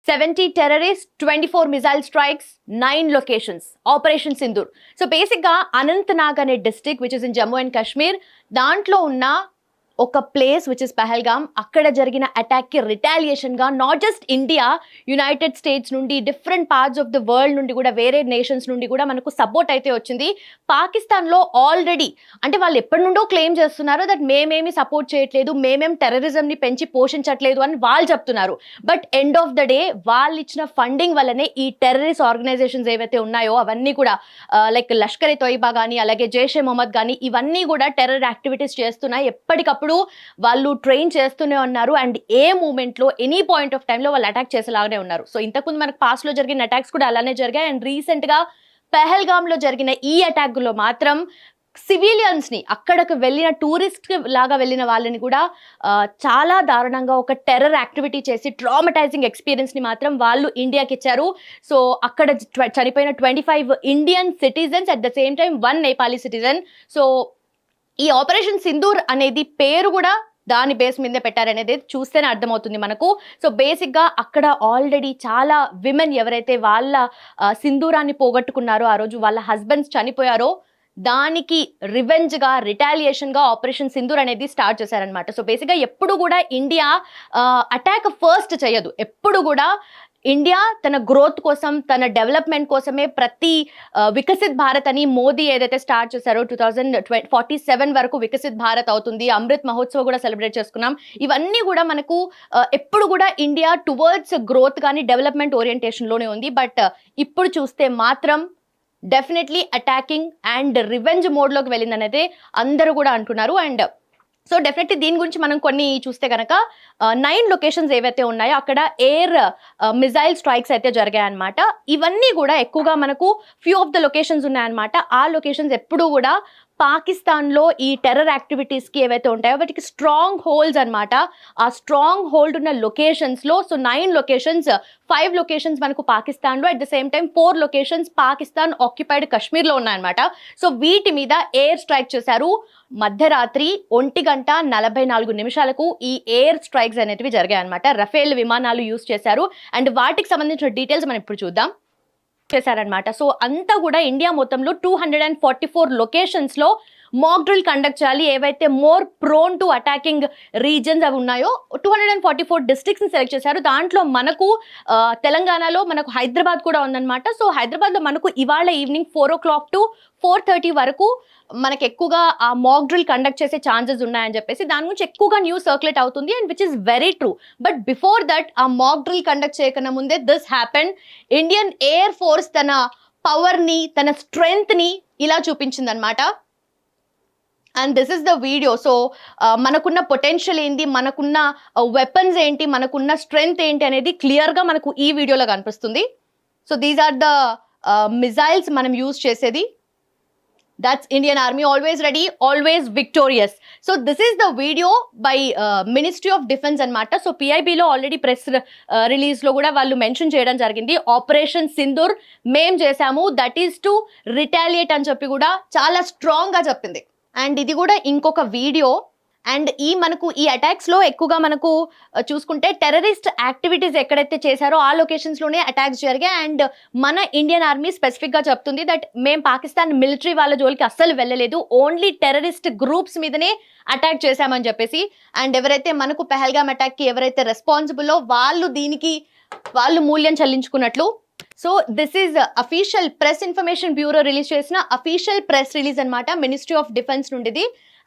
70 terrorists, 24 missile strikes, 9 locations. Operation Sindoor. So basically, Anantnag ane district, which is in Jammu and Kashmir, దాంట్లో ఉన్న ఒక place which is Pahalgam, అక్కడ జరిగిన అటాక్కి రిటాలియేషన్గా not just India, United States నుండి, different parts of the world నుండి కూడా, వేరే నేషన్స్ నుండి కూడా మనకు సపోర్ట్ అయితే వచ్చింది. పాకిస్తాన్లో ఆల్రెడీ అంటే వాళ్ళు ఎప్పటి నుండో క్లెయిమ్ చేస్తున్నారు దట్ మేమేమి సపోర్ట్ చేయట్లేదు, మేమేం టెర్రరిజంని పెంచి పోషించట్లేదు అని వాళ్ళు చెప్తున్నారు. But end of the day వాళ్ళు ఇచ్చిన ఫండింగ్ వల్లనే ఈ టెర్రరిస్ట్ ఆర్గనైజేషన్స్ ఏవైతే ఉన్నాయో అవన్నీ కూడా లైక్ లష్కర్ ఎ తోయిబా కానీ, అలాగే జైషే మొహమ్మద్ కానీ, ఇవన్నీ కూడా టెర్రర్ యాక్టివిటీస్ చేస్తున్నాయి. ఎప్పటికప్పుడు వాళ్ళు ట్రైన్ చేస్తూనే ఉన్నారు అండ్ ఏ మూమెంట్లో, ఎనీ పాయింట్ ఆఫ్ టైంలో వాళ్ళు అటాక్ చేసేలాగానే ఉన్నారు. సో ఇంతకుముందు మనకు పాస్ట్లో జరిగిన అటాక్స్ కూడా అలానే జరిగాయి. అండ్ రీసెంట్గా పెహల్గామ్లో జరిగిన ఈ అటాక్లో మాత్రం సివిలియన్స్ని, అక్కడికి వెళ్ళిన టూరిస్ట్ లాగా వెళ్ళిన వాళ్ళని కూడా చాలా దారుణంగా ఒక టెర్రర్ యాక్టివిటీ చేసి ట్రామటైజింగ్ ఎక్స్పీరియన్స్ని మాత్రం వాళ్ళు ఇండియాకి ఇచ్చారు. సో అక్కడ చనిపోయిన 25 Indian citizens, at the same time 1 Nepali citizen. So ఈ ఆపరేషన్ సింధూర్ అనేది పేరు కూడా దాని బేస్ మీదే పెట్టారనేది చూస్తేనే అర్థమవుతుంది మనకు. సో బేసిక్గా అక్కడ ఆల్రెడీ చాలా విమెన్ ఎవరైతే వాళ్ళ సింధూరాన్ని పోగొట్టుకున్నారో, ఆ రోజు వాళ్ళ హస్బెండ్స్ చనిపోయారో, దానికి రివెంజ్గా, రిటాలియేషన్గా ఆపరేషన్ సింధూర్ అనేది స్టార్ట్ చేశారనమాట. సో బేసిక్గా ఎప్పుడు కూడా ఇండియా అటాక్ ఫస్ట్ చేయదు. ఎప్పుడు కూడా ఇండియా తన గ్రోత్ కోసం, తన డెవలప్మెంట్ కోసమే ప్రతి వికసిత్ భారత్ అని మోదీ ఏదైతే స్టార్ట్ చేశారో 2047 వరకు వికసిత్ భారత్ అవుతుంది, అమృత్ మహోత్సవ్ కూడా సెలబ్రేట్ చేసుకున్నాం. ఇవన్నీ కూడా మనకు ఎప్పుడు కూడా ఇండియా టువర్డ్స్ గ్రోత్ కానీ డెవలప్మెంట్ ఓరియంటేషన్లోనే ఉంది. బట్ ఇప్పుడు చూస్తే మాత్రం డెఫినెట్లీ అటాకింగ్ అండ్ రివెంజ్ మోడ్లోకి వెళ్ళిందనేది అందరూ కూడా అంటున్నారు. అండ్ సో డెఫినెట్లీ దీని గురించి మనం కొన్ని చూస్తే కనుక 9 లొకేషన్స్ ఏవైతే ఉన్నాయో అక్కడ ఎయిర్ మిజైల్ స్ట్రైక్స్ అయితే జరిగాయన్నమాట. ఇవన్నీ కూడా ఎక్కువగా మనకు ఫ్యూ ఆఫ్ ద లొకేషన్స్ ఉన్నాయన్నమాట. ఆ లొకేషన్స్ ఎప్పుడూ కూడా పాకిస్తాన్లో ఈ టెర్రర్ యాక్టివిటీస్కి ఏవైతే ఉంటాయో వాటికి స్ట్రాంగ్ హోల్డ్స్ అనమాట. ఆ స్ట్రాంగ్ హోల్డ్ ఉన్న లొకేషన్స్లో సో 9 లొకేషన్స్, 5 లొకేషన్స్ మనకు పాకిస్తాన్లో, at the same time 4 locations Pakistan occupied కశ్మీర్లో ఉన్నాయన్నమాట. సో వీటి మీద ఎయిర్ స్ట్రైక్ చేశారు. మధ్యరాత్రి 1:44 ఈ ఎయిర్ స్ట్రైక్స్ అనేటివి జరిగాయి అనమాట. రఫేల్ విమానాలు యూజ్ చేశారు అండ్ వాటికి సంబంధించిన డీటెయిల్స్ మనం ఇప్పుడు చూద్దాం చేశారనమాట. సో అంతా కూడా ఇండియా మొత్తంలో 244 లొకేషన్స్లో మాక్ డ్రిల్ కండక్ట్ చేయాలి. ఏవైతే more prone to attacking reasons అవి ఉన్నాయో 244 డిస్ట్రిక్ట్స్ని సెలెక్ట్ చేశారు. దాంట్లో మనకు తెలంగాణలో మనకు హైదరాబాద్ కూడా ఉందన్నమాట. సో హైదరాబాద్లో మనకు ఇవాళ ఈవినింగ్ 4 o'clock to 4:30 వరకు మనకు ఎక్కువగా ఆ మాక్ డ్రిల్ కండక్ట్ చేసే ఛాన్సెస్ ఉన్నాయని చెప్పేసి దాని గురించి ఎక్కువగా న్యూస్ సర్క్యులేట్ అవుతుంది and which is very true. But before that ఆ మాక్ డ్రిల్ కండక్ట్ చేయకన్నా ముందే this happened. Indian air force తన పవర్ని, తన స్ట్రెంగ్త్ని ఇలా చూపించింది అనమాట. And this is the video. So మనకున్న పొటెన్షియల్ ఏంటి, మనకున్న వెపన్స్ ఏంటి, మనకున్న స్ట్రెంగ్త్ ఏంటి అనేది క్లియర్గా మనకు ఈ వీడియోలో కనిపిస్తుంది. So these are the missiles మనం యూజ్ చేసేది. That's Indian Army, always ready, always victorious. So this is the video by Ministry of Defense అనమాట. సో PIBలో ఆల్రెడీ ప్రెస్ రిలీజ్లో కూడా వాళ్ళు మెన్షన్ చేయడం జరిగింది. ఆపరేషన్ సింధూర్ మేం చేశాము, దట్ ఈస్ టు రిటాలియేట్ అని చెప్పి కూడా చాలా స్ట్రాంగ్గా చెప్పింది. అండ్ ఇది కూడా ఇంకొక వీడియో. అండ్ మనకు ఈ అటాక్స్లో ఎక్కువగా మనకు చూసుకుంటే టెర్రరిస్ట్ యాక్టివిటీస్ ఎక్కడైతే చేశారో ఆ లొకేషన్స్లోనే అటాక్స్ జరిగాయి. అండ్ మన ఇండియన్ ఆర్మీ స్పెసిఫిక్గా చెప్తుంది దట్ మేము పాకిస్తాన్ మిలిటరీ వాళ్ళ జోలికి అస్సలు వెళ్ళలేదు, ఓన్లీ టెర్రరిస్ట్ గ్రూప్స్ మీదనే అటాక్ చేశామని చెప్పేసి. అండ్ ఎవరైతే మనకు పెహల్గామ్ అటాక్కి ఎవరైతే రెస్పాన్సిబుల్లో వాళ్ళు మూల్యం చెల్లించుకున్నట్లు. So this is official press information bureau release చేసిన అఫీషియల్ ప్రెస్ రిలీజ్ అనమాట, మినిస్ట్రీ ఆఫ్ డిఫెన్స్ నుండిది.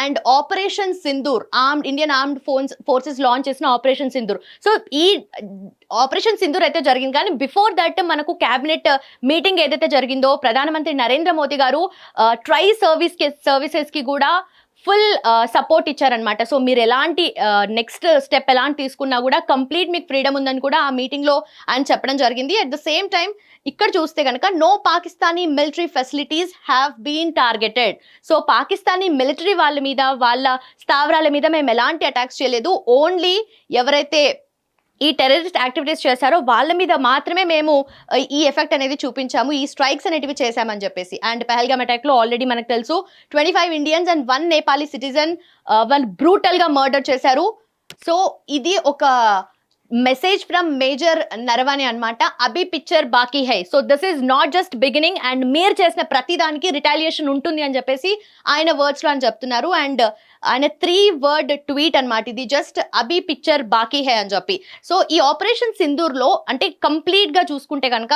And operation Sindoor, Indian armed forces launch చేసిన ఆపరేషన్ సింధూర్. సో ఈ ఆపరేషన్ సింధూర్ అయితే జరిగింది, కానీ బిఫోర్ దట్ మనకు క్యాబినెట్ మీటింగ్ ఏదైతే జరిగిందో ప్రధానమంత్రి నరేంద్ర మోదీ గారు ట్రై సర్వీసెస్కి కూడా ఫుల్ సపోర్ట్ ఇచ్చారనమాట. సో మీరు ఎలాంటి నెక్స్ట్ స్టెప్ ఎలాంటి తీసుకున్నా కూడా కంప్లీట్ మీకు ఫ్రీడమ్ ఉందని కూడా ఆ మీటింగ్లో ఆయన చెప్పడం జరిగింది. అట్ ద సేమ్ టైం ఇక్కడ చూస్తే కనుక no Pakistani military facilities have been targeted. So Pakistani military వాళ్ళ మీద, వాళ్ళ స్థావరాల మీద మేము ఎలాంటి అటాక్స్ చేయలేదు, ఓన్లీ ఎవరైతే ఈ టెర్రరిస్ట్ యాక్టివిటీస్ చేశారో వాళ్ళ మీద మాత్రమే మేము ఈ ఎఫెక్ట్ అనేది చూపించాము, ఈ స్ట్రైక్స్ అనేటివి చేశామని చెప్పేసి. అండ్ పెహల్గామ్ అటాక్లో ఆల్రెడీ మనకు తెలుసు 25 ఇండియన్స్ అండ్ 1 నేపాలీ సిటిజన్ వాళ్ళు బ్రూటల్గా మర్డర్ చేశారు. సో ఇది ఒక మెసేజ్ ఫ్రమ్ మేజర్ నరవానే అన్నమాట. అభి పిక్చర్ బాకీ high. So this is not just beginning and మీరు చేసిన ప్రతి దానికి రిటాలియేషన్ ఉంటుంది అని చెప్పేసి ఆయన వర్డ్స్ లో అని చెప్తున్నారు. అండ్ ఆయన 3-word ట్వీట్ అన్నమాట ఇది, జస్ట్ అభి పిక్చర్ బాకీ హై అని చెప్పి. సో ఈ ఆపరేషన్ సింధూర్ లో అంటే కంప్లీట్ గా చూసుకుంటే కనుక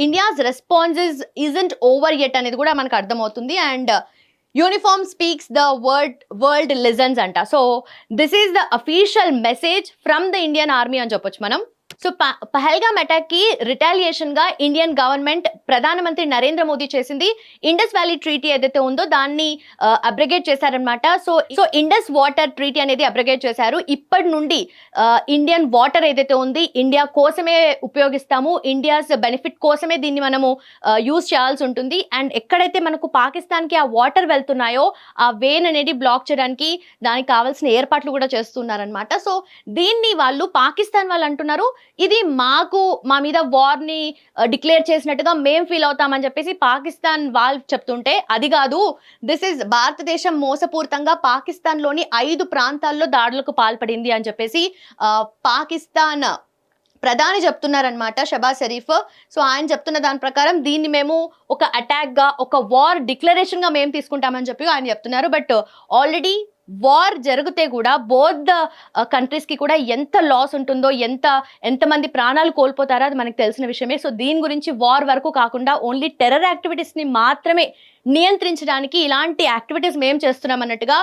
India's response isn't over yet అనేది కూడా మనకు అర్థమవుతుంది. And uniform speaks the world listens అంట. So this is the official message from the Indian army అని చెప్పొచ్చు మనం. సో పహల్గామ్ అటాక్ కి రిటాలియేషన్ గా ఇండియన్ గవర్నమెంట్ ప్రధానమంత్రి నరేంద్ర మోదీ చేసింది ఇండస్ వ్యాలీ ట్రీటీ ఏదైతే ఉందో దాన్ని అబ్రిగేట్ చేశారనమాట. సో ఇండస్ వాటర్ ట్రీటీ అనేది అబ్రిగేట్ చేశారు. ఇప్పటి నుండి ఇండియన్ వాటర్ ఏదైతే ఉంది ఇండియా కోసమే ఉపయోగిస్తాము, ఇండియాస్ బెనిఫిట్ కోసమే దీన్ని మనము యూజ్ చేయాల్సి ఉంటుంది. అండ్ ఎక్కడైతే మనకు పాకిస్తాన్ కి ఆ వాటర్ వెళ్తున్నాయో ఆ వేన్ అనేది బ్లాక్ చేయడానికి దానికి కావాల్సిన ఏర్పాట్లు కూడా చేస్తున్నారనమాట. సో దీన్ని వాళ్ళు పాకిస్తాన్ వాళ్ళు అంటున్నారు ఇది మా మీద వార్ ని డిక్లేర్ చేసినట్టుగా మేం ఫీల్ అవుతామని చెప్పేసి పాకిస్తాన్ వాళ్ళు చెప్తుంటే, అది కాదు, దిస్ ఇస్ భారతదేశం మోసపూరితంగా పాకిస్తాన్ లోని 5 ప్రాంతాల్లో దాడులకు పాల్పడింది అని చెప్పేసి పాకిస్తాన్ ప్రధాని చెప్తున్నారనమాట, షబాజ్ షరీఫ్. సో ఆయన చెప్తున్న దాని ప్రకారం దీన్ని మేము ఒక అటాక్ గా, ఒక వార్ డిక్లరేషన్ గా మేము తీసుకుంటామని చెప్పి ఆయన చెప్తున్నారు. బట్ ఆల్రెడీ వార్ జరిగితే కూడా బోత్ ద కంట్రీస్ కి కూడా ఎంత లాస్ ఉంటుందో, ఎంతమంది ప్రాణాలు కోల్పోతారో అది మనకు తెలిసిన విషయమే. సో దీని గురించి వార్ వరకు కాకుండా ఓన్లీ టెర్రర్ యాక్టివిటీస్ ని మాత్రమే నియంత్రించడానికి ఇలాంటి యాక్టివిటీస్ మేము చేస్తున్నాం అన్నట్టుగా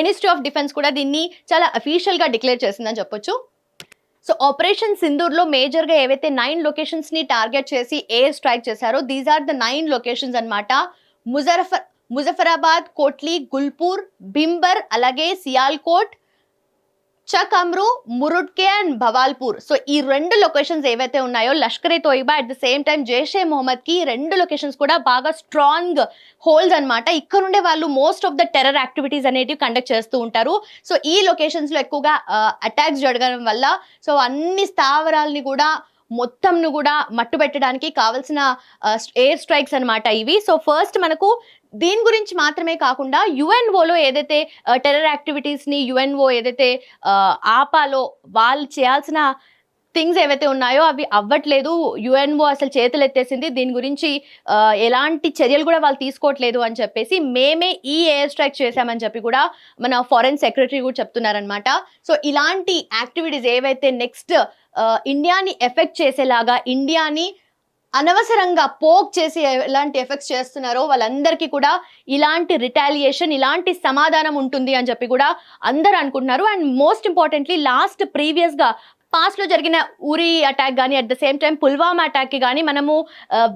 మినిస్ట్రీ ఆఫ్ డిఫెన్స్ కూడా దీన్ని చాలా అఫీషియల్ గా డిక్లేర్ చేసిందని చెప్పొచ్చు. సో ఆపరేషన్ సింధూర్ లో మేజర్ గా ఏవైతే 9 లొకేషన్స్ ని టార్గెట్ చేసి ఎయిర్ స్ట్రైక్ చేశారో దీస్ ఆర్ ద 9 లొకేషన్స్ అన్నమాట. ముజఫరాబాద్, కోట్లీ, గుల్పూర్, భింబర్, అలాగే సియాల్కోట్, చకమ్రు, మురుడ్కే అండ్ భవాల్పూర్. సో ఈ 2 లొకేషన్స్ ఏవైతే ఉన్నాయో Lashkar-e Taiba at the same time Jaish-e Mohammed కి 2 లొకేషన్స్ కూడా బాగా స్ట్రాంగ్ హోల్స్ అన్నమాట. ఇక్కడ నుండే వాళ్ళు most of the terror activities అనేటివి కండక్ట్ చేస్తూ ఉంటారు. సో ఈ లొకేషన్స్ లో ఎక్కువగా అటాక్స్ జరగడం వల్ల సో అన్ని స్థావరాలని కూడా మొత్తంను కూడా మట్టు పెట్టడానికి కావాల్సిన ఎయిర్ స్ట్రైక్స్ అన్నమాట ఇవి. సో ఫస్ట్ మనకు దీని గురించి మాత్రమే కాకుండా యుఎన్ఓలో ఏదైతే టెర్రర్ యాక్టివిటీస్ ని యుఎన్ఓ ఏదైతే ఆపాలో వాళ్ళు చేయాల్సిన థింగ్స్ ఏవైతే ఉన్నాయో అవి అవ్వట్లేదు. యుఎన్ఓ అసలు చేతులు ఎత్తేసింది, దీని గురించి ఎలాంటి చర్యలు కూడా వాళ్ళు తీసుకోవట్లేదు అని చెప్పేసి మేమే ఈ ఎయిర్ స్ట్రైక్ చేశామని చెప్పి కూడా మన ఫారెన్ సెక్రటరీ కూడా చెప్తున్నారనమాట. సో ఇలాంటి యాక్టివిటీస్ ఏవైతే నెక్స్ట్ ఇండియాని ఎఫెక్ట్ చేసేలాగా, ఇండియాని అనవసరంగా పోక్ చేసి ఎలాంటి ఎఫెక్ట్స్ చేస్తున్నారో వాళ్ళందరికీ కూడా ఇలాంటి రిటాలియేషన్, ఇలాంటి సమాధానం ఉంటుంది అని చెప్పి కూడా అందరూ అనుకుంటున్నారు. And most importantly last previous గా పాస్ట్ లో జరిగిన ఉరి అటాక్ కానీ at the same time Pulwama attack కి కానీ మనము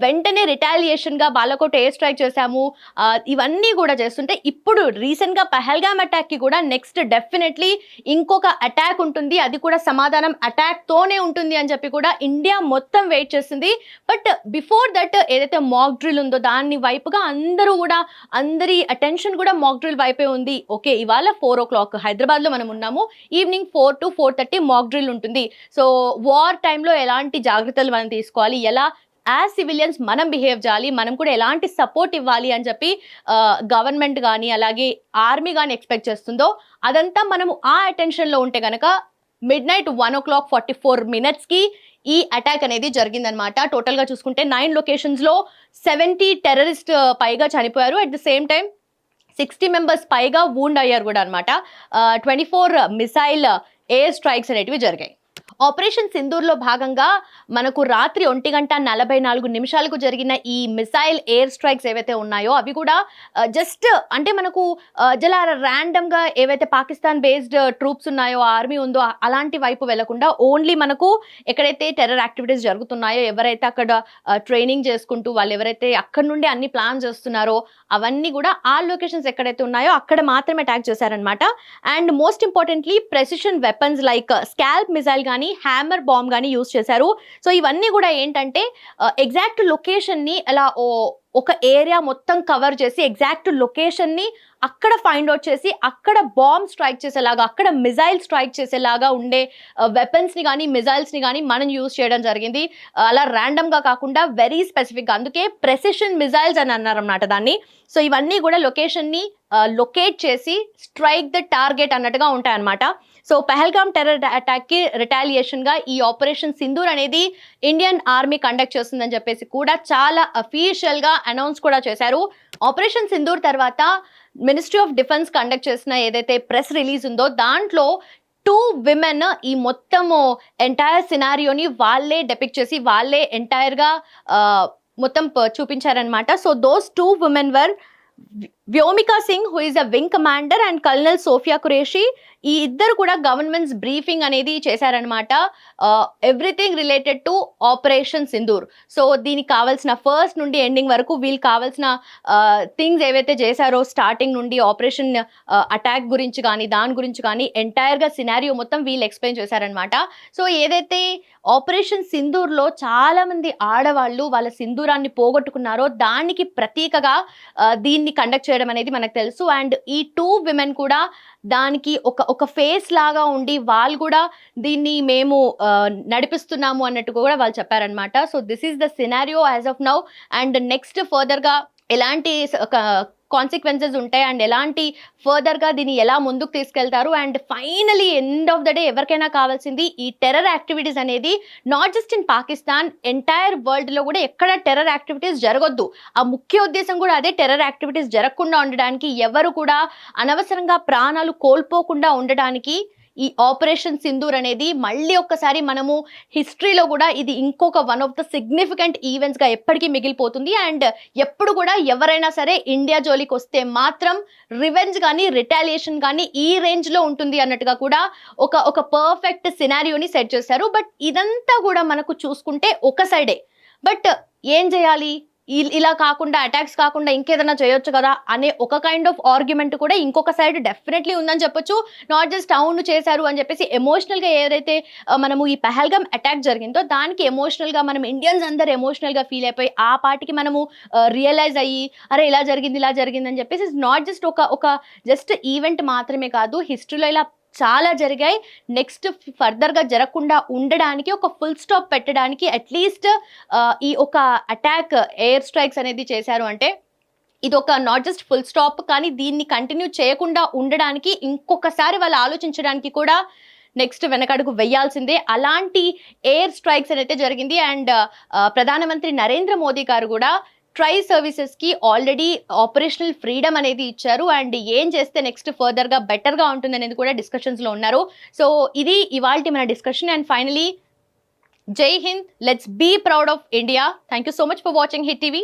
వెంటనే రిటాలియేషన్ గా బాలకోట్ ఎయిర్ స్ట్రైక్ చేశాము. ఇవన్నీ కూడా చేస్తుంటే ఇప్పుడు రీసెంట్ గా పహల్గామ్ అటాక్ కి కూడా నెక్స్ట్ డెఫినెట్లీ ఇంకొక అటాక్ ఉంటుంది, అది కూడా సమాధానం అటాక్ తోనే ఉంటుంది అని చెప్పి కూడా ఇండియా మొత్తం వెయిట్ చేస్తుంది. బట్ బిఫోర్ దట్ ఏదైతే మాక్ డ్రిల్ ఉందో దాని వైపుగా అందరి అటెన్షన్ కూడా మాక్ డ్రిల్ వైపే ఉంది. ఓకే, ఇవాళ 4 o'clock హైదరాబాద్ లో మనం ఉన్నాము, ఈవినింగ్ 4 to 4:30 మాక్ డ్రిల్ ఉంటుంది. సో వార్ టైంలో ఎలాంటి జాగ్రత్తలు మనం తీసుకోవాలి, ఎలా యాజ్ సివిలియన్స్ మనం బిహేవ్ చేయాలి, మనం కూడా ఎలాంటి సపోర్ట్ ఇవ్వాలి అని చెప్పి గవర్నమెంట్ కానీ అలాగే ఆర్మీ కానీ ఎక్స్పెక్ట్ చేస్తుందో అదంతా మనము ఆ అటెన్షన్లో ఉంటే కనుక midnight 1:44 కి ఈ అటాక్ అనేది జరిగిందనమాట. టోటల్గా చూసుకుంటే 9 లొకేషన్స్లో 70 టెర్రరిస్ట్ పైగా చనిపోయారు. At the same time 60 members పైగా వూండ్ అయ్యారు కూడా అనమాట. 24 మిసైల్ ఎయిర్ స్ట్రైక్స్ అనేటివి జరిగాయి. ఆపరేషన్ సింధూర్లో భాగంగా మనకు రాత్రి 1:44 జరిగిన ఈ మిసైల్ ఎయిర్ స్ట్రైక్స్ ఏవైతే ఉన్నాయో అవి కూడా జస్ట్ అంటే మనకు జలా ర్యాండమ్గా ఏవైతే పాకిస్తాన్ బేస్డ్ ట్రూప్స్ ఉన్నాయో, ఆర్మీ ఉందో అలాంటి వైపు వెళ్లకుండా ఓన్లీ మనకు ఎక్కడైతే టెర్రర్ యాక్టివిటీస్ జరుగుతున్నాయో, ఎవరైతే అక్కడ ట్రైనింగ్ చేసుకుంటూ వాళ్ళు ఎవరైతే అక్కడ నుండి అన్ని ప్లాన్ చేస్తున్నారో అవన్నీ కూడా ఆ లొకేషన్స్ ఎక్కడైతే ఉన్నాయో అక్కడ మాత్రమే అటాక్ చేశారనమాట. And most importantly precision weapons like scalp missile కానీ హ్యామర్ బాంబ్ కానీ యూజ్ చేశారు. సో ఇవన్నీ కూడా ఏంటంటే ఎగ్జాక్ట్ లొకేషన్ని అలా ఒక ఏరియా మొత్తం కవర్ చేసి ఎగ్జాక్ట్ లొకేషన్ని అక్కడ ఫైండ్ అవుట్ చేసి అక్కడ బాంబ్ స్ట్రైక్ చేసేలాగా, అక్కడ మిజైల్ స్ట్రైక్ చేసేలాగా ఉండే వెపన్స్ని కానీ మిజైల్స్ని కానీ మనం యూజ్ చేయడం జరిగింది. అలా ర్యాండమ్గా కాకుండా వెరీ స్పెసిఫిక్గా, అందుకే ప్రెసిషన్ మిజైల్స్ అని అన్నారన్నమాట దాన్ని. సో ఇవన్నీ కూడా లొకేషన్ని లొకేట్ చేసి స్ట్రైక్ ద టార్గెట్ అన్నట్టుగా ఉంటాయన్నమాట. సో పహల్గామ్ టెర్రర్ అటాక్ కి రిటాలియేషన్ గా ఈ ఆపరేషన్ సింధూర్ అనేది ఇండియన్ ఆర్మీ కండక్ట్ చేస్తుందని చెప్పేసి కూడా చాలా అఫీషియల్ గా అనౌన్స్ కూడా చేశారు. ఆపరేషన్ సింధూర్ తర్వాత మినిస్ట్రీ ఆఫ్ డిఫెన్స్ కండక్ట్ చేసిన ఏదైతే ప్రెస్ రిలీజ్ ఉందో దాంట్లో 2 విమెన్ ఈ మొత్తము ఎంటైర్ సినారియోని వాళ్ళే డెపిక్ట్ చేసి వాళ్ళే ఎంటైర్ గా మొత్తం చూపించారనమాట. So those 2 women were Vyomika Singh who is a wing commander and colonel Sofiya Qureshi. ఈ ఇద్దరు కూడా గవర్నమెంట్స్ బ్రీఫింగ్ అనేది చేశారనమాట, everything related to operation Sindoor. So దీనికి కావాల్సిన ఫస్ట్ నుండి ఎండింగ్ వరకు వీళ్ళు కావాల్సిన థింగ్స్ ఏవైతే చేశారో స్టార్టింగ్ నుండి ఆపరేషన్ అటాక్ గురించి కానీ దాని గురించి కానీ ఎంటైర్గా సినారియో మొత్తం వీళ్ళు ఎక్స్ప్లెయిన్ చేశారనమాట. సో ఏదైతే ఆపరేషన్ సింధూర్లో చాలా మంది ఆడవాళ్ళు వాళ్ళ సింధూరాన్ని పోగొట్టుకున్నారో దానికి ప్రతీకగా దీన్ని కండక్ట్ చేయడం అనేది మనకు తెలుసు. అండ్ ఈ 2 విమెన్ కూడా దానికి ఒక ఫేస్ లాగా ఉండి వాళ్ళు కూడా దీన్ని మేము నడిపిస్తున్నాము అన్నట్టు కూడా వాళ్ళు చెప్పారనమాట. So this is the scenario as of now. And next ఫర్దర్గా ఎలాంటి కాన్సిక్వెన్సెస్ ఉంటాయి అండ్ ఎలాంటి ఫర్దర్గా దీన్ని ఎలా ముందుకు తీసుకెళ్తారు. And finally end of the day ఎవరికైనా కావాల్సింది ఈ టెర్రర్ యాక్టివిటీస్ అనేది not just in Pakistan, entire వరల్డ్లో కూడా ఎక్కడ టెర్రర్ యాక్టివిటీస్ జరగొద్దు. ఆ ముఖ్య ఉద్దేశం కూడా అదే, టెర్రర్ యాక్టివిటీస్ జరగకుండా ఉండడానికి, ఎవరు కూడా అనవసరంగా ప్రాణాలు కోల్పోకుండా ఉండడానికి ఈ ఆపరేషన్ సింధూర్ అనేది మళ్ళీ ఒక్కసారి మనము హిస్టరీలో కూడా ఇది ఇంకొక వన్ ఆఫ్ ద సిగ్నిఫికెంట్ ఈవెంట్స్గా ఎప్పటికీ మిగిలిపోతుంది. అండ్ ఎప్పుడు కూడా ఎవరైనా సరే ఇండియా జోలికి వస్తే మాత్రం రివెంజ్ కానీ రిటాలియేషన్ కానీ ఈ రేంజ్లో ఉంటుంది అన్నట్టుగా కూడా ఒక పర్ఫెక్ట్ సినారియోని సెట్ చేశారు. బట్ ఇదంతా కూడా మనకు చూసుకుంటే ఒక సైడే. బట్ ఏం చేయాలి, ఇలా కాకుండా అటాక్స్ కాకుండా ఇంకేదైనా చేయొచ్చు కదా అనే ఒక కైండ్ ఆఫ్ ఆర్గ్యుమెంట్ కూడా ఇంకొక సైడ్ డెఫినెట్లీ ఉందని చెప్పొచ్చు. నాట్ జస్ట్ అవును చేశారు అని చెప్పేసి ఎమోషనల్గా ఏదైతే మనము ఈ పహల్గామ్ అటాక్ జరిగిందో దానికి ఎమోషనల్గా మనం ఇండియన్స్ అందరు ఎమోషనల్గా ఫీల్ అయిపోయి ఆ పార్టీకి మనము రియలైజ్ అయ్యి అరే ఇలా జరిగింది అని చెప్పేసి నాట్ జస్ట్ ఒక జస్ట్ ఈవెంట్ మాత్రమే కాదు, హిస్టరీలో ఇలా చాలా జరిగాయి. నెక్స్ట్ ఫర్దర్గా జరగకుండా ఉండడానికి ఒక ఫుల్ స్టాప్ పెట్టడానికి అట్లీస్ట్ ఈ ఒక అటాక్ ఎయిర్ స్ట్రైక్స్ అనేది చేశారు అంటే ఇది ఒక నాట్ జస్ట్ ఫుల్ స్టాప్, కానీ దీన్ని కంటిన్యూ చేయకుండా ఉండడానికి ఇంకొకసారి వాళ్ళు ఆలోచించడానికి కూడా నెక్స్ట్ వెనకడుగు వెయ్యాల్సిందే. అలాంటి ఎయిర్ స్ట్రైక్స్ అయితే జరిగింది. అండ్ ప్రధానమంత్రి నరేంద్ర మోదీ గారు కూడా ట్రై సర్వీసెస్కి ఆల్రెడీ ఆపరేషనల్ ఫ్రీడమ్ అనేది ఇచ్చారు. అండ్ ఏం చేస్తే నెక్స్ట్ ఫర్దర్గా బెటర్గా ఉంటుంది అనేది కూడా డిస్కషన్స్లో ఉన్నారు. సో ఇది ఇవాల్టి మన discussion. And finally Jai Hind, let's be proud of India. Thank you so much for watching Hit TV.